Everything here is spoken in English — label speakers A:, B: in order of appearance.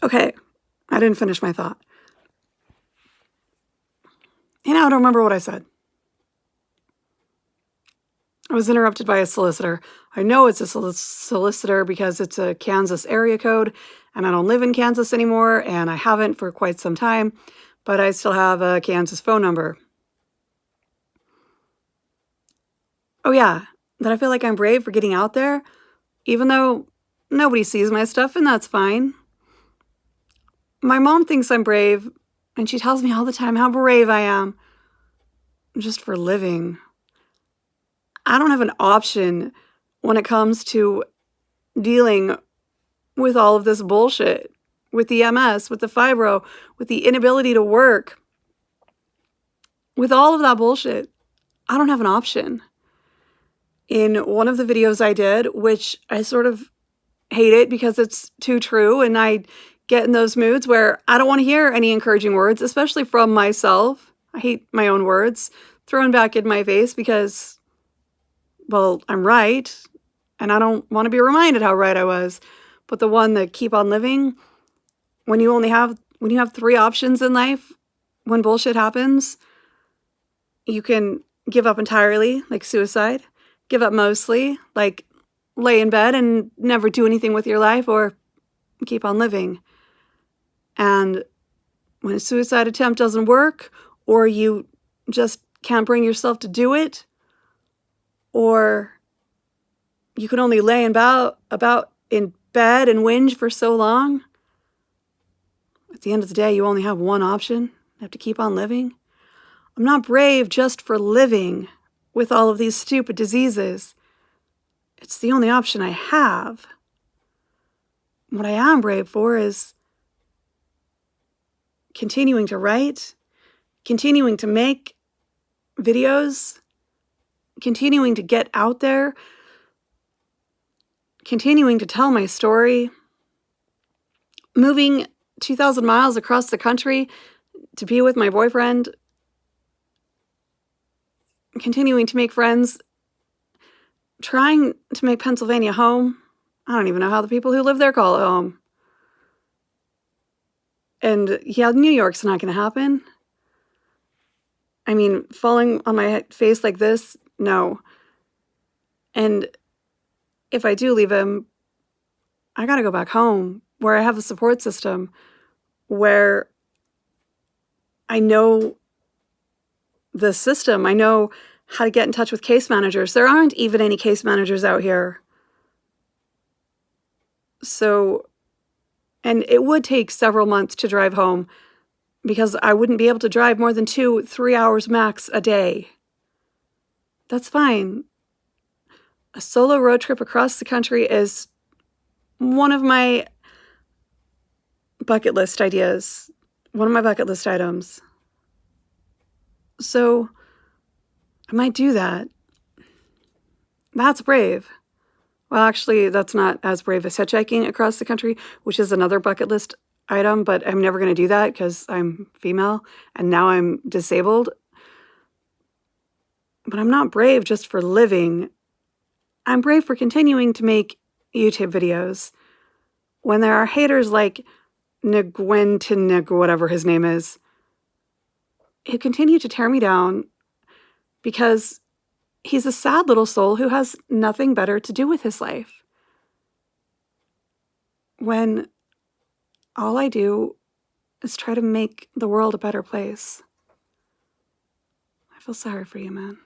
A: Okay, I didn't finish my thought. I don't remember what I said. I was interrupted by a solicitor. I know it's a solicitor because it's a Kansas area code, and I don't live in Kansas anymore, and I haven't for quite some time, but I still have a Kansas phone number. Oh yeah, that I feel like I'm brave for getting out there, even though nobody sees my stuff, and that's fine. My mom thinks I'm brave, and she tells me all the time how brave I am just for living. I don't have an option when it comes to dealing with all of this bullshit, with the MS, with the fibro, with the inability to work, with all of that bullshit. I don't have an option. In one of the videos I did, which I sort of hate it because it's too true, and I get in those moods where I don't want to hear any encouraging words, especially from myself. I hate my own words thrown back in my face because, well, I'm right, and I don't want to be reminded how right I was. But the one that keep on living, when you have 3 options in life, when bullshit happens, you can give up entirely, like suicide, give up mostly, like lay in bed and never do anything with your life, or keep on living. And when a suicide attempt doesn't work, or you just can't bring yourself to do it, or you can only lay about in bed and whinge for so long, at the end of the day, you only have one option. You have to keep on living. I'm not brave just for living with all of these stupid diseases. It's the only option I have. What I am brave for is continuing to write, continuing to make videos, continuing to get out there, continuing to tell my story, moving 2,000 miles across the country to be with my boyfriend, continuing to make friends, trying to make Pennsylvania home. I don't even know how the people who live there call it home. And yeah, New York's not going to happen. I mean, falling on my face like this, no. And if I do leave him, I got to go back home where I have a support system, where I know the system. I know how to get in touch with case managers. There aren't even any case managers out here. So, and it would take several months to drive home because I wouldn't be able to drive more than 2-3 hours max a day. That's fine. A solo road trip across the country is one of my bucket list ideas, one of my bucket list items. So I might do that. That's brave. Well, actually, that's not as brave as hitchhiking across the country, which is another bucket list item, but I'm never going to do that because I'm female and now I'm disabled. But I'm not brave just for living. I'm brave for continuing to make YouTube videos when there are haters like Nigwentinig, or whatever his name is, who continue to tear me down because he's a sad little soul who has nothing better to do with his life. When all I do is try to make the world a better place. I feel sorry for you, man.